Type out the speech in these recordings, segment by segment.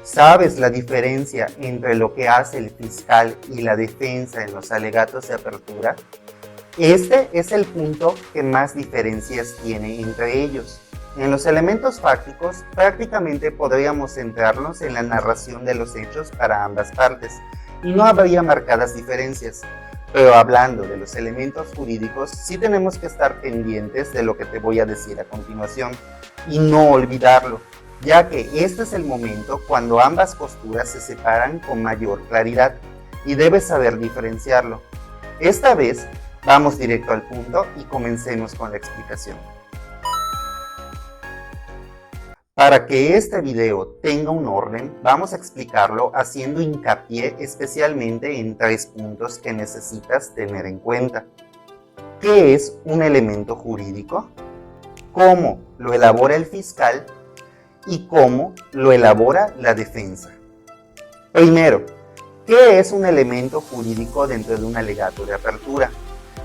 ¿Sabes la diferencia entre lo que hace el fiscal y la defensa en los alegatos de apertura? Este es el punto que más diferencias tiene entre ellos. En los elementos fácticos, prácticamente podríamos centrarnos en la narración de los hechos para ambas partes, y no habría marcadas diferencias. Pero hablando de los elementos jurídicos, sí tenemos que estar pendientes de lo que te voy a decir a continuación, y no olvidarlo, ya que este es el momento cuando ambas posturas se separan con mayor claridad, y debes saber diferenciarlo. Esta vez, vamos directo al punto y comencemos con la explicación. Para que este video tenga un orden, vamos a explicarlo haciendo hincapié especialmente en 3 puntos que necesitas tener en cuenta. ¿Qué es un elemento jurídico? ¿Cómo lo elabora el fiscal? ¿Y cómo lo elabora la defensa? Primero, ¿qué es un elemento jurídico dentro de un alegato de apertura?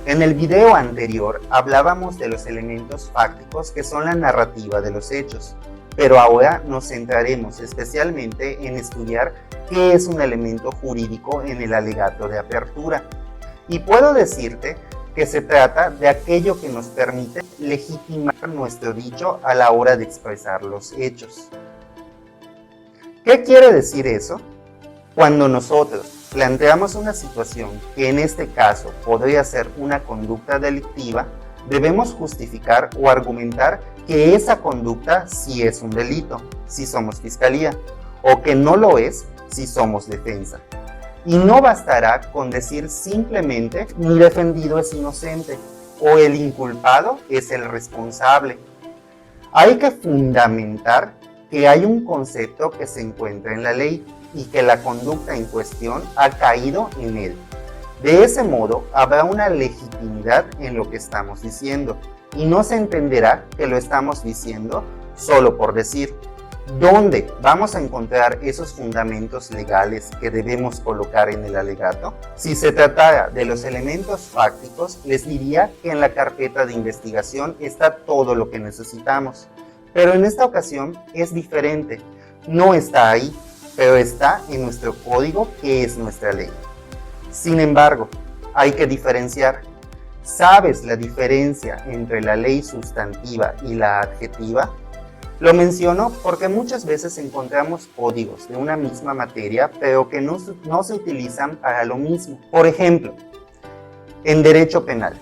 En el video anterior hablábamos de los elementos fácticos que son la narrativa de los hechos, pero ahora nos centraremos especialmente en estudiar qué es un elemento jurídico en el alegato de apertura. Y puedo decirte que se trata de aquello que nos permite legitimar nuestro dicho a la hora de expresar los hechos. ¿Qué quiere decir eso? Cuando nosotros planteamos una situación que en este caso podría ser una conducta delictiva, debemos justificar o argumentar que esa conducta sí es un delito, si somos fiscalía, o que no lo es, si somos defensa. Y no bastará con decir simplemente mi defendido es inocente o el inculpado es el responsable. Hay que fundamentar que hay un concepto que se encuentra en la ley y que la conducta en cuestión ha caído en él. De ese modo, habrá una legitimidad en lo que estamos diciendo y no se entenderá que lo estamos diciendo solo por decir. ¿Dónde vamos a encontrar esos fundamentos legales que debemos colocar en el alegato? Si se tratara de los elementos fácticos, les diría que en la carpeta de investigación está todo lo que necesitamos. Pero en esta ocasión es diferente. No está ahí, pero está en nuestro código, que es nuestra ley. Sin embargo, hay que diferenciar. ¿Sabes la diferencia entre la ley sustantiva y la adjetiva? Lo menciono porque muchas veces encontramos códigos de una misma materia, pero que no se utilizan para lo mismo. Por ejemplo, en derecho penal,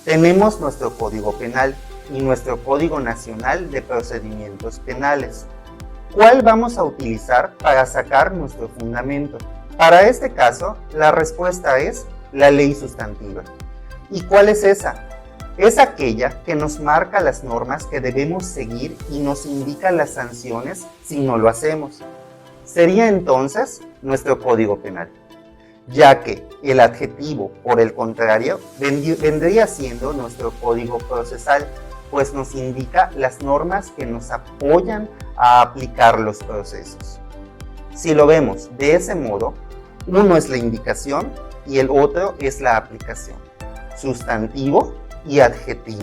tenemos nuestro Código Penal y nuestro Código Nacional de Procedimientos Penales. ¿Cuál vamos a utilizar para sacar nuestro fundamento? Para este caso, la respuesta es la ley sustantiva. ¿Y cuál es esa? Es aquella que nos marca las normas que debemos seguir y nos indica las sanciones si no lo hacemos. Sería entonces nuestro Código Penal, ya que el adjetivo, por el contrario, vendría siendo nuestro Código Procesal, pues nos indica las normas que nos apoyan a aplicar los procesos. Si lo vemos de ese modo, uno es la indicación y el otro es la aplicación, sustantivo y adjetivo.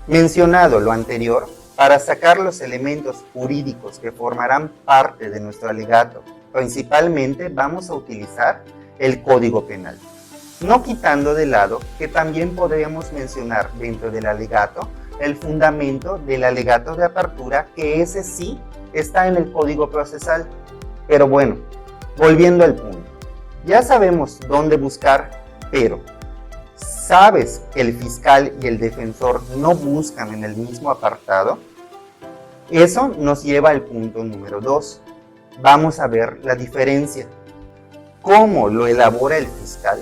Mencionado lo anterior, para sacar los elementos jurídicos que formarán parte de nuestro alegato, principalmente vamos a utilizar el Código Penal, no quitando de lado que también podríamos mencionar dentro del alegato el fundamento del alegato de apertura, que ese sí está en el Código Procesal. Pero bueno, volviendo al punto, ya sabemos dónde buscar, pero ¿sabes que el fiscal y el defensor no buscan en el mismo apartado? Eso nos lleva al punto número 2. Vamos a ver la diferencia. ¿Cómo lo elabora el fiscal?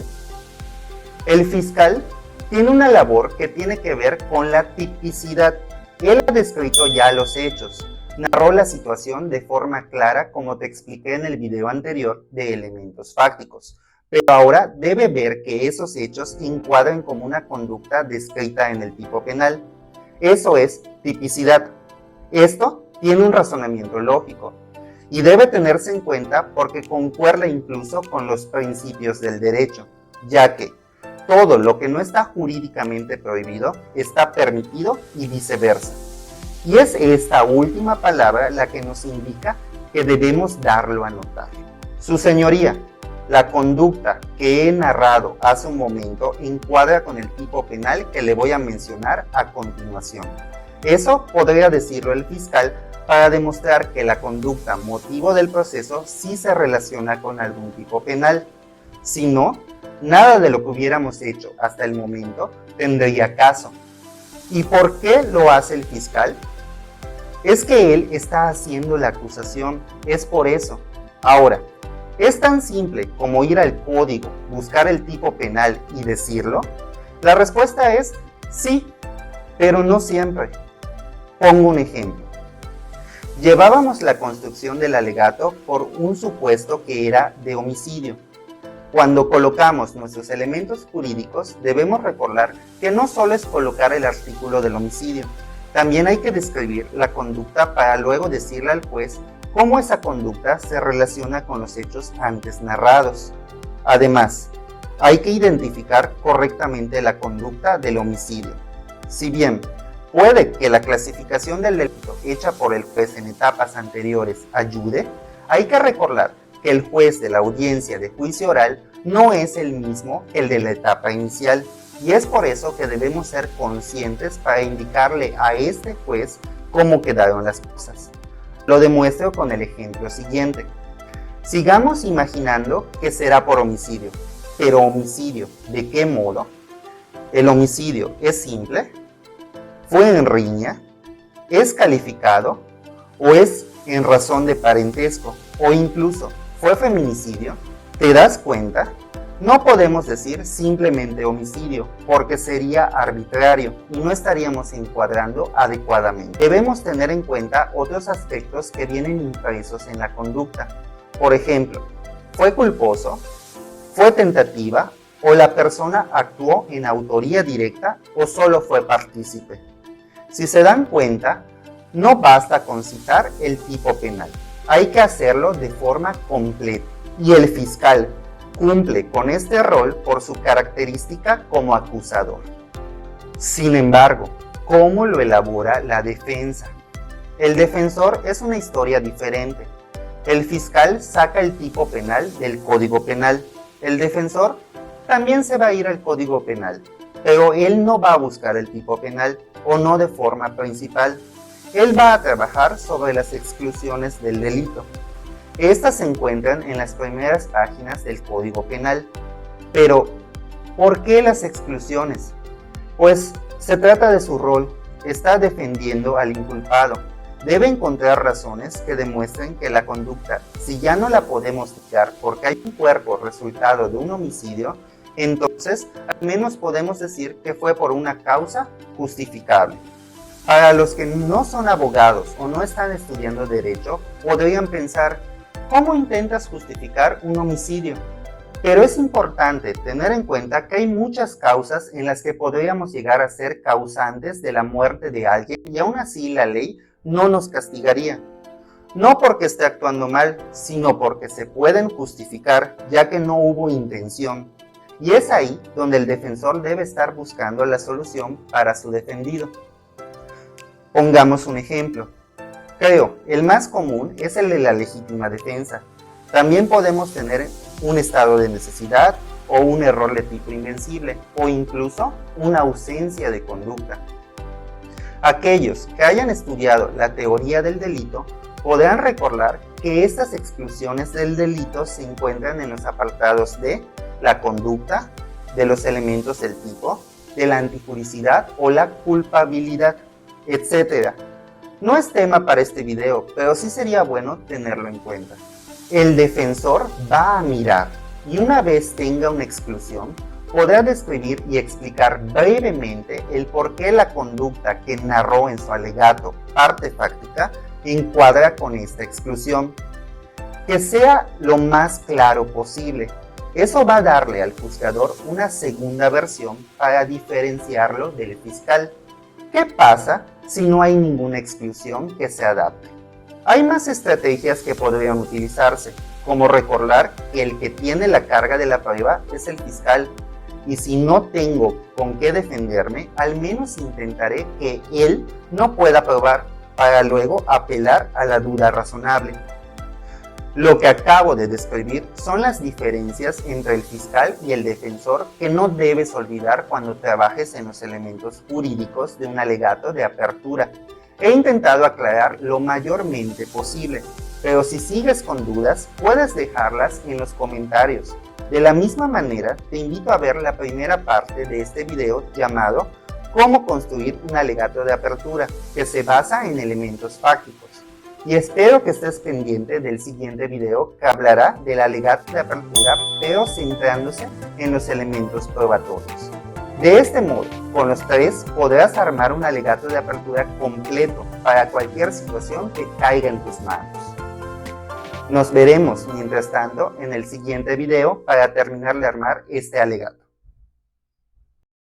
El fiscal tiene una labor que tiene que ver con la tipicidad. Él ha descrito ya los hechos, narró la situación de forma clara, como te expliqué en el video anterior de elementos fácticos. Pero ahora debe ver que esos hechos encuadran como una conducta descrita en el tipo penal. Eso es tipicidad. Esto tiene un razonamiento lógico y debe tenerse en cuenta porque concuerda incluso con los principios del derecho, ya que todo lo que no está jurídicamente prohibido está permitido y viceversa. Y es esta última palabra la que nos indica que debemos darlo a notar. Su señoría, la conducta que he narrado hace un momento encuadra con el tipo penal que le voy a mencionar a continuación. Eso podría decirlo el fiscal para demostrar que la conducta motivo del proceso sí se relaciona con algún tipo penal. Si no, nada de lo que hubiéramos hecho hasta el momento tendría caso. ¿Y por qué lo hace el fiscal? Es que él está haciendo la acusación, es por eso. Ahora, ¿es tan simple como ir al código, buscar el tipo penal y decirlo? La respuesta es sí, pero no siempre. Pongo un ejemplo. Llevábamos la construcción del alegato por un supuesto que era de homicidio. Cuando colocamos nuestros elementos jurídicos, debemos recordar que no solo es colocar el artículo del homicidio, también hay que describir la conducta para luego decirle al juez cómo esa conducta se relaciona con los hechos antes narrados. Además, hay que identificar correctamente la conducta del homicidio. Si bien puede que la clasificación del delito hecha por el juez en etapas anteriores ayude, hay que recordar que el juez de la audiencia de juicio oral no es el mismo que el de la etapa inicial, y es por eso que debemos ser conscientes para indicarle a este juez cómo quedaron las cosas. Lo demuestro con el ejemplo siguiente. Sigamos imaginando que será por homicidio, pero homicidio, ¿de qué modo? ¿El homicidio es simple? ¿Fue en riña? ¿Es calificado? ¿O es en razón de parentesco? ¿O incluso fue feminicidio? ¿Te das cuenta? No podemos decir simplemente homicidio, porque sería arbitrario y no estaríamos encuadrando adecuadamente. Debemos tener en cuenta otros aspectos que vienen impresos en la conducta. Por ejemplo, ¿fue culposo? ¿Fue tentativa? ¿O la persona actuó en autoría directa o solo fue partícipe? Si se dan cuenta, no basta con citar el tipo penal. Hay que hacerlo de forma completa. Y el fiscal cumple con este rol por su característica como acusador. Sin embargo, ¿cómo lo elabora la defensa? El defensor es una historia diferente. El fiscal saca el tipo penal del Código Penal. El defensor también se va a ir al Código Penal, pero él no va a buscar el tipo penal o no de forma principal. Él va a trabajar sobre las exclusiones del delito. Estas se encuentran en las primeras páginas del Código Penal. Pero, ¿por qué las exclusiones? Pues se trata de su rol, está defendiendo al inculpado. Debe encontrar razones que demuestren que la conducta, si ya no la podemos negar porque hay un cuerpo resultado de un homicidio, entonces al menos podemos decir que fue por una causa justificable. Para los que no son abogados o no están estudiando derecho, podrían pensar, ¿cómo intentas justificar un homicidio? Pero es importante tener en cuenta que hay muchas causas en las que podríamos llegar a ser causantes de la muerte de alguien y aún así la ley no nos castigaría. No porque esté actuando mal, sino porque se pueden justificar ya que no hubo intención. Y es ahí donde el defensor debe estar buscando la solución para su defendido. Pongamos un ejemplo. Creo, el más común es el de la legítima defensa. También podemos tener un estado de necesidad o un error de tipo invencible o incluso una ausencia de conducta. Aquellos que hayan estudiado la teoría del delito podrán recordar que estas exclusiones del delito se encuentran en los apartados de la conducta, de los elementos del tipo, de la antijuricidad o la culpabilidad, etc. No es tema para este video, pero sí sería bueno tenerlo en cuenta. El defensor va a mirar y una vez tenga una exclusión, podrá describir y explicar brevemente el por qué la conducta que narró en su alegato parte fáctica encuadra con esta exclusión. Que sea lo más claro posible. Eso va a darle al juzgador una segunda versión para diferenciarlo del fiscal. ¿Qué pasa si no hay ninguna exclusión que se adapte? Hay más estrategias que podrían utilizarse, como recordar que el que tiene la carga de la prueba es el fiscal, y si no tengo con qué defenderme, al menos intentaré que él no pueda probar, para luego apelar a la duda razonable. Lo que acabo de describir son las diferencias entre el fiscal y el defensor que no debes olvidar cuando trabajes en los elementos jurídicos de un alegato de apertura. He intentado aclarar lo mayormente posible, pero si sigues con dudas, puedes dejarlas en los comentarios. De la misma manera, te invito a ver la primera parte de este video llamado Cómo construir un alegato de apertura, que se basa en elementos fácticos. Y espero que estés pendiente del siguiente video que hablará del alegato de apertura, pero centrándose en los elementos probatorios. De este modo, con los tres podrás armar un alegato de apertura completo para cualquier situación que caiga en tus manos. Nos veremos, mientras tanto, en el siguiente video para terminar de armar este alegato.